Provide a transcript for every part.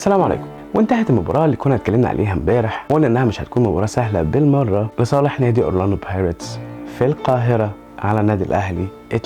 السلام عليكم. وانتهت المباراة اللي كنا اتكلمنا عليها امبارح وقلنا انها مش هتكون مباراة سهلة بالمرة لصالح نادي اورلاندو بايرتس في القاهرة على النادي الاهلي 2-1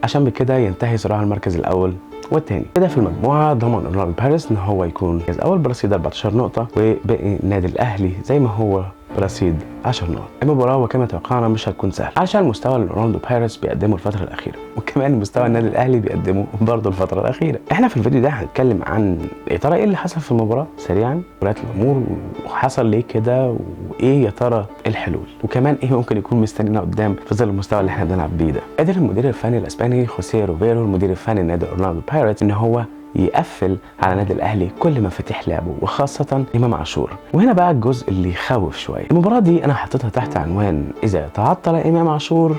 عشان بكده ينتهي صراع المركز الاول والثاني. كده في المجموعة ضمن اورلاندو بايرتس ان هو يكون المركز الاول برصيد 14 نقطة وباقي النادي الاهلي زي ما هو برصيد 10 نقط. المباراة وكما توقعنا مش هتكون سهلة عشان المستوى اللي اورلاندو بايرتس بيقدمه الفترة الأخيرة وكمان مستوى النادي الأهلي بيقدمه برضه الفترة الأخيرة. احنا في الفيديو ده هنتكلم عن يا ترى ايه اللي حصل في المباراة سريعا، ولاية الأمور وحصل ليه كده، وايه يا ترى الحلول، وكمان ايه ممكن يكون مستنينا قدام في ظل المستوى اللي احنا بنلعب بيه ده. قدر المدير الفني الاسباني خوسيه روفيرو المدير الفني لنادي اورلاندو بايرتس ان هو يقفل على النادي الاهلي كل مفاتيح لعبه وخاصه امام عاشور. وهنا بقى الجزء اللي يخوف شويه. المباراه دي انا حطيتها تحت عنوان اذا تعطل امام عاشور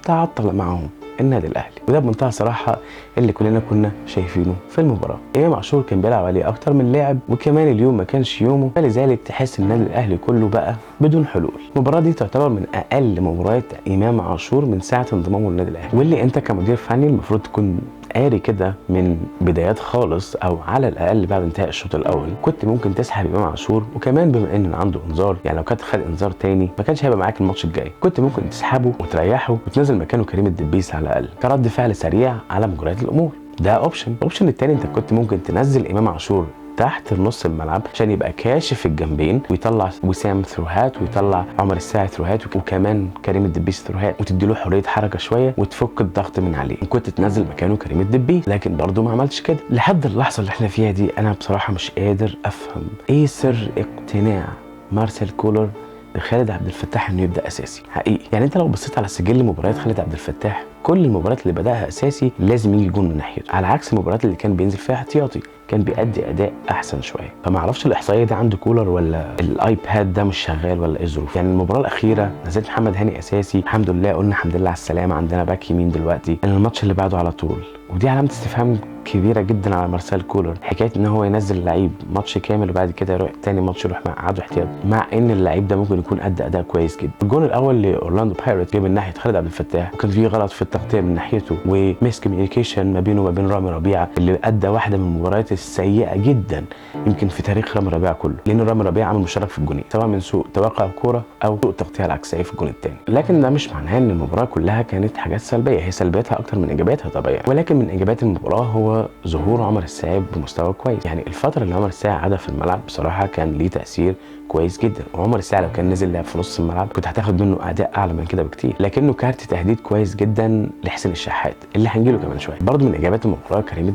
تعطل معهم النادي الاهلي، وده بمنتهى الصراحه اللي كلنا كنا شايفينه في المباراه. امام عاشور كان بيلعب عليه اكتر من لاعب وكمان اليوم ما كانش يومه، فلذلك تحس النادي الاهلي كله بقى بدون حلول. المباراه دي تعتبر من اقل مباريات امام عاشور من ساعه انضمامه للنادي الاهلي، واللي انت كمدير فني المفروض تكون قاري كده من بدايات خالص او على الاقل بعد انتهاء الشوط الاول كنت ممكن تسحب امام عاشور. وكمان بما ان عنده انذار، يعني لو كان خد انذار تاني ما كانش هيبقى معاك الماتش الجاي، كنت ممكن تسحبه وتريحه وتنزل مكانه كريم الدبيس على الاقل كرد فعل سريع على مجريات الامور. ده اوبشن التاني انت كنت ممكن تنزل امام عاشور تحت نص الملعب عشان يبقى كاشف الجنبين ويطلع وسام ثروهات ويطلع عمر الساعي ثروهات وكمان كريم الدبيس ثروهات وتدي له حريه حركه شويه وتفك الضغط من عليه. كنت تنزل مكانه كريم الدبيس، لكن برضه ما عملتش كده. لحد اللحظه اللي احنا فيها دي انا بصراحه مش قادر افهم ايه سر اقتناع مارسيل كولر بخالد عبد الفتاح انه يبدا اساسي حقيقي. يعني انت لو بصيت على سجل مباريات خالد عبد الفتاح كل المباريات اللي بداها اساسي لازم يجي جون من ناحيته، على عكس المباريات اللي كان بينزل فيها احتياطي كان بيأدي اداء احسن شويه. فما اعرفش الاحصائيه دي عند كولر ولا الايباد ده مش شغال ولا ايه الظروف. يعني المباراه الاخيره نزلت محمد هاني اساسي، الحمد لله قلنا الحمد لله على السلامه، عندنا باك يمين دلوقتي. الماتش اللي بعده على طول، ودي علامه استفهام كبيره جدا على مارسيل كولر، حكايه ان هو ينزل لعيب ماتش كامل وبعد كده يروح تاني ماتش يروح مقعده احتياط، مع ان اللعيب ده ممكن يكون ادى اداء كويس جدا. الجون الاول لاورلاندو بايرتس جه من ناحيه خالد عبد الفتاح وكان فيه غلط في التغطيه من ناحيته وميس كوميونيكيشن ما بينه وما بين رامي ربيعه اللي ادى واحده من المباريات السيئه جدا يمكن في تاريخ رامي ربيعه كله، لان رامي ربيعه عمل مشارك في الجونين سواء من سوء توقع الكوره او سوء التغطيه العكسيه في الجون الثاني. لكن ده مش معناه ان المباراه كلها كانت حاجات سلبيه، هي سلبياتها اكتر من ايجابياتها طبيعي، ولكن من ايجابيات المباراه هو ظهور عمر الساعي بمستوى كويس. يعني الفتره اللي عمر الساعي قعدها في الملعب بصراحه كان ليه تاثير كويس جدا. وعمر الساعي لو كان نزل لعب في نص الملعب كنت هتاخد منه اداء اعلى من كده بكتير، لكنه كارت تهديد كويس جدا لحسين الشحات اللي هنجيله كمان شويه. برضه من ايجابيات المباراه كريم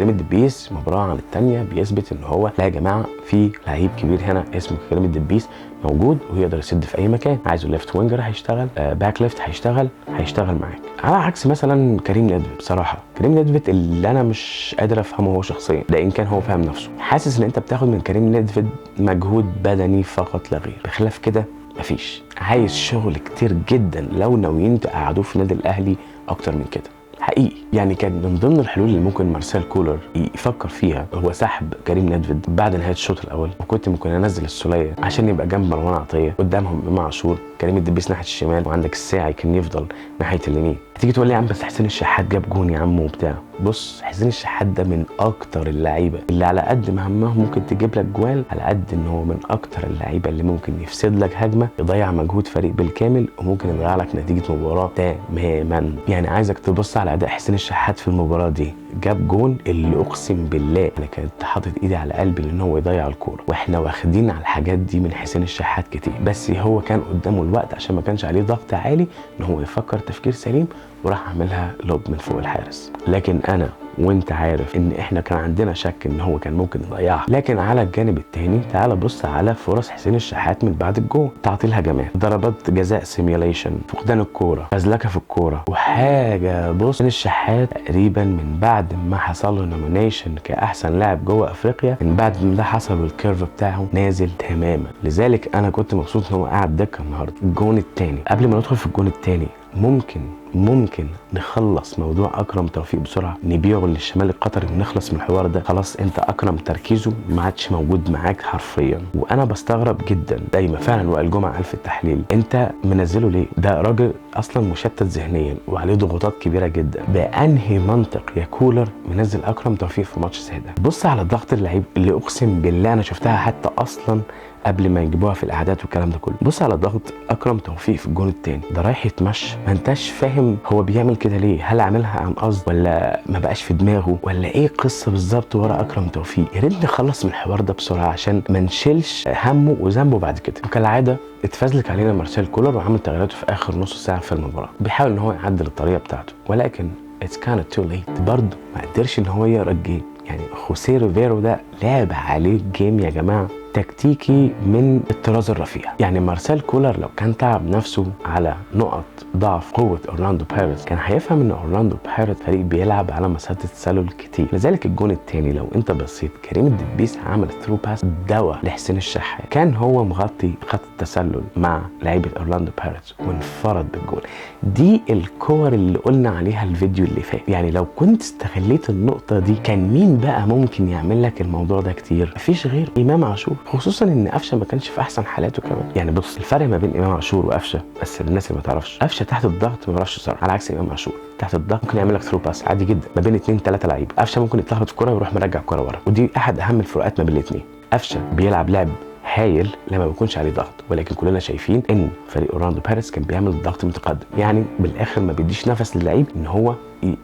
الدبيس مباراه عن الثانيه بيثبت ان هو لا يا جماعه في لعيب كبير هنا اسمه كريم الدبيس موجود ويقدر يسد في اي مكان، عايزه ليفت وينجر هيشتغل، باك ليفت هيشتغل معاك، على عكس مثلا كريم ندفد. بصراحه كريم ندفد اللي انا مش قادر افهمه هو شخصيا، ده ان كان هو فاهم نفسه. حاسس ان انت بتاخد من كريم ندفد مجهود بدني فقط لا غير، بخلاف كده مفيش. عايز شغل كتير جدا لو ناويين تقعدوه في النادي الاهلي اكتر من كده حقيقي. يعني كان من ضمن الحلول اللي ممكن مارسيل كولر يفكر فيها هو سحب كريم ندفد بعد نهايه الشوط الاول، وكنت ممكن انزل السوليه عشان يبقى جنب مروان عطيه، قدامهم امام عاشور، كريم الدبيس ناحيه الشمال، وعندك الساعي كان يفضل ناحيه اليمين. هتيجي تقول لي يا عم بس حسين الشحات جاب جون يا عم وبتاع. بص حسين الشحات ده من اكتر اللعيبه اللي على قد ما همهم ممكن تجيب لك جوال، على قد ان هو من اكتر اللعيبه اللي ممكن يفسد لك هجمه، يضيع مجهود فريق بالكامل، وممكن يضيع لك نتيجه مباراه تماما. يعني عايزك تبص على اداء حسين الشحات في المباراه دي، جاب جون اللي اقسم بالله انا كنت حاطط ايدي على قلبي لان هو يضيع الكوره، واحنا واخدين على الحاجات دي من حسين الشحات كتير، بس هو كان قدامه الوقت عشان ما كانش عليه ضغط عالي ان هو يفكر تفكير سليم وراح عملها لوب من فوق الحارس. لكن انا وانت عارف ان احنا كان عندنا شك ان هو كان ممكن يضيعها. لكن على الجانب الثاني تعال بص على فرص حسين الشحات من بعد الجول، تعطيل هجمات، ضربات جزاء سيميوليشن، فقدان الكوره، فزلكه في الكوره، وحاجه. بص حسين الشحات تقريبا من بعد ما حصل له نومينيشن كاحسن لاعب جوه افريقيا، من بعد ما ده حصل والكيرف بتاعه نازل تماما. لذلك انا كنت مبسوط ان هو قاعد دكه النهارده. الجون الثاني قبل ما ندخل في الجون الثاني ممكن ممكن نخلص موضوع اكرم توفيق بسرعه، نبيعه للشمال القطري ونخلص من الحوار ده. خلاص انت اكرم تركيزه ما عادش موجود معاك حرفيا. وانا بستغرب جدا دايما فعلا. وائل جمعه قال في التحليل انت منزله ليه؟ ده راجل اصلا مشتت ذهنيا وعليه ضغوطات كبيره جدا. بانهي منطق يا كولر منزل اكرم توفيق في ماتش زي ده؟ بص على ضغط اللعيب اللي اقسم بالله انا شفتها حتى اصلا قبل ما يجيبوها في الاعداد والكلام ده كله. بص على ضغط اكرم توفيق في الجون الثاني ده، رايح يتمشى، ما انتش فاهم هو بيعمل كده ليه. هل عاملها عن قصد ولا ما بقاش في دماغه ولا ايه القصه بالظبط ورا اكرم توفيق؟ يا ريت نخلص من الحوار ده بسرعه عشان ما نشيلش همه وذنبه بعد كده. وكالعاده اتفزلك علينا مارسيل كولر وعمل تغييراته في اخر نص ساعه في المباراه، بيحاول ان هو يعدل الطريقه بتاعته، ولكن اتس كانت تو ليت. برضه ما قدرش ان هو يقرا الجيم. يعني خوسيه ريفيرو ده لعب عليه جيم يا جماعه تكتيكي من الطراز الرفيع. يعني مارسيل كولر لو كان تعب نفسه على نقط ضعف قوه اورلاندو بايرتس كان هيفهم ان اورلاندو بايرتس فريق بيلعب على مسافه تسلل كتير. لذلك الجون الثاني لو انت بصيت كريم الدبيس عمل ثرو باس دوا لحسين الشحات، كان هو مغطي خط التسلل مع لعيبه اورلاندو بايرتس وانفرد بالجون. دي الكور اللي قلنا عليها الفيديو اللي فات. يعني لو كنت استغليت النقطه دي كان مين بقى ممكن يعمل لك الموضوع ده كتير؟ مفيش غير امام عاشور، خصوصا ان قفشه ما كانش في احسن حالاته كمان. يعني بص الفرق ما بين امام عاشور وقفشه، بس الناس اللي ما تعرفش، قفشه تحت الضغط ما بيعرفش يسرع، على عكس امام عاشور تحت الضغط ممكن يعمل لك ثرو باس عادي جدا ما بين 2 3 لعيبه. قفشه ممكن يتلخبط في الكوره ويروح مرجع الكوره ورا، ودي احد اهم الفروقات ما بين الاثنين. قفشه بيلعب لعب هايل لما بيكونش عليه ضغط، ولكن كلنا شايفين ان فريق اورلاندو بايرتس كان بيعمل ضغط متقدم، يعني بالاخر ما بيديش نفس للعيب ان هو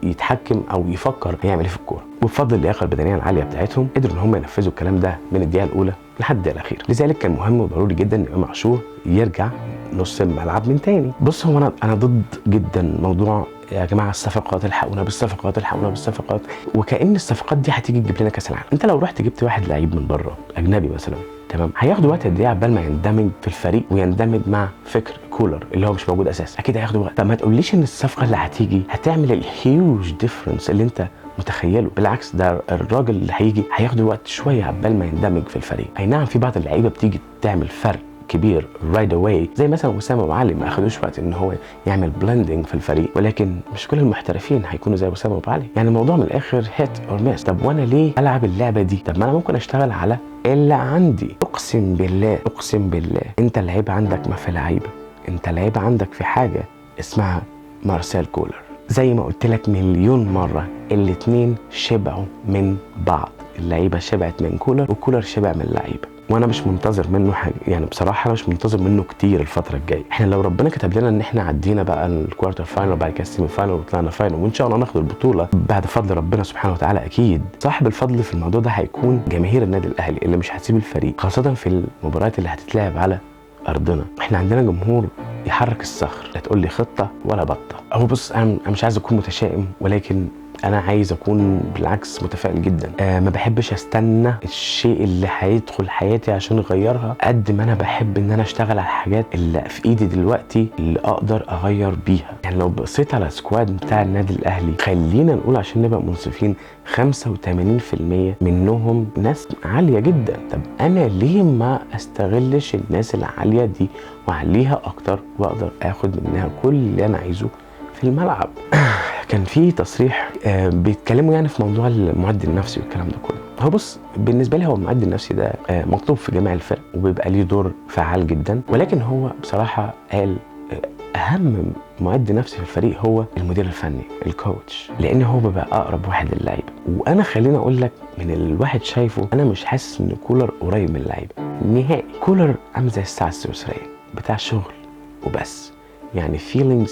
يتحكم او يفكر هيعمل ايه في الكوره. وبفضل اللياقه البدنيه العاليه بتاعتهم قدروا ان هم ينفذوا الكلام ده من الدقيقه الاولى لحد الدقيقه الاخيره. لذلك كان مهم وضروري جدا ان امام عاشور يرجع نص الملعب من تاني. بص هو انا ضد جدا موضوع يا جماعه الصفقات، الحقونا بالصفقات، الحقونا بالصفقات، وكأن الصفقات دي هتيجي تجيب لنا كاس العالم. انت لو رحت جبت واحد لعيب من بره اجنبي مثلا، تمام، هياخدوا وقت قد ايه عبال ما يندمج في الفريق ويندمج مع فكر كولر اللي هو مش موجود اساسا؟ اكيد هياخدوا وقت. طب ما تقوليش ان الصفقه اللي هتيجي هتعمل الهيوج ديفرنس اللي انت متخيله. بالعكس ده الراجل اللي هيجي هياخد وقت شويه عبال ما يندمج في الفريق. اي نعم في بعض اللعيبه بتيجي تعمل فرق كبير رايد اواي زي مثلا وسام ابو علي، ما اخدوش وقت ان هو يعمل بلندنج في الفريق، ولكن مش كل المحترفين هيكونوا زي وسام ابو علي. يعني الموضوع من الاخر هيت اور ميس. طب وانا ليه العب اللعبه دي؟ طب ما انا ممكن اشتغل على اللي عندي. اقسم بالله اقسم بالله انت اللعيبه عندك ما في لعيبه، انت اللعيبه عندك في حاجه اسمها مارسيل كولر. زي ما قلت لك مليون مره الاثنين شبعوا من بعض. اللعيبه شبعت من كولر وكولر شبع من اللعيبه، وانا مش منتظر منه حاجه. يعني بصراحه انا مش منتظر منه كتير الفتره الجايه. احنا لو ربنا كتب لنا ان احنا عدينا بقى الكوارتر فاينل وبعد كده السيمي فاينل وطلعنا فاينل وان شاء الله ناخد البطوله بعد فضل ربنا سبحانه وتعالى، اكيد صاحب الفضل في الموضوع ده هيكون جماهير النادي الاهلي اللي مش هتسيب الفريق، خاصه في المباريات اللي هتتلعب على ارضنا. احنا عندنا جمهور يحرك الصخر، لا تقول لي خطه ولا بطه. هو بص انا مش عايز اكون متشائم، ولكن انا عايز اكون بالعكس متفائل جدا. ما بحبش استنى الشيء اللي هيدخل حياتي عشان اغيرها، قد ما انا بحب ان انا اشتغل على الحاجات اللي في ايدي دلوقتي اللي اقدر اغير بيها. يعني لو بصيت على السكواد بتاع النادي الاهلي، خلينا نقول عشان نبقى منصفين 85% منهم ناس عاليه جدا. طب انا ليه ما استغلش الناس العاليه دي واعليها اكتر واقدر اخد منها كل اللي انا عايزه في الملعب؟ كان في تصريح بيتكلموا يعني في موضوع المعد النفسي والكلام ده كله. هو بص بالنسبه لي هو المعد النفسي ده مطلوب في جميع الفرق وبيبقى ليه دور فعال جدا، ولكن هو بصراحه قال اهم معد نفسي في الفريق هو المدير الفني الكوتش، لان هو بيبقى اقرب واحد للعيبه. وانا خليني اقول لك من الواحد شايفه انا مش حاسس ان كولر قريب من اللعيبه نهائي. كولر عامل زي الساعه السويسريه بتاع شغل وبس. يعني feelings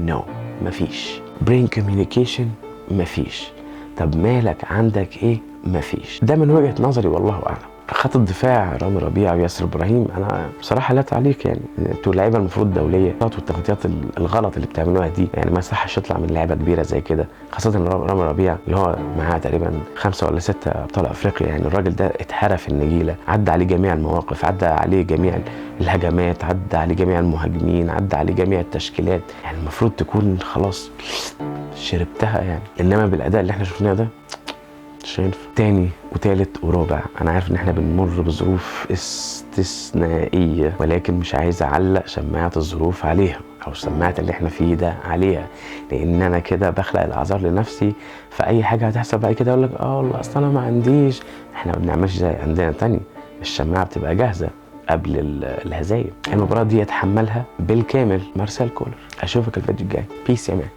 no مفيش، brain communication مفيش. طب مالك عندك ايه؟ مفيش. ده من وجهة نظري والله اعلم. خط الدفاع رامي ربيعه وياسر ابراهيم انا بصراحه لا تعليق. يعني انتوا اللعيبه المفروض دوليه، والتغطيات الغلط اللي بتعملوها دي يعني ما يصحش يطلع من لعيبه كبيره زي كده، خاصه رامي ربيعه اللي هو معاه تقريبا 5 ولا 6 ابطال افريقيا. يعني الراجل ده اتحرف النجيله، عدى عليه جميع المواقف، عدى عليه جميع الهجمات، عدى عليه جميع المهاجمين، عدى عليه جميع التشكيلات. يعني المفروض تكون خلاص شربتها يعني. انما بالاداء اللي احنا شفناه ده مش هينفع. تاني وتالت ورابع انا عارف ان احنا بنمر بظروف استثنائيه، ولكن مش عايز اعلق شماعه الظروف عليها او السماعات اللي احنا فيه ده عليها، لان انا كده بخلق الاعذار لنفسي. فاي حاجه هتحصل بقى كده اقول لك والله اصل انا ما عنديش. احنا ما بنعملش زي عندنا تاني، الشماعه بتبقى جاهزه قبل الهزايم. المباراه دي يتحملها بالكامل مارسيل كولر. اشوفك الفيديو الجاي. بيس يا مان.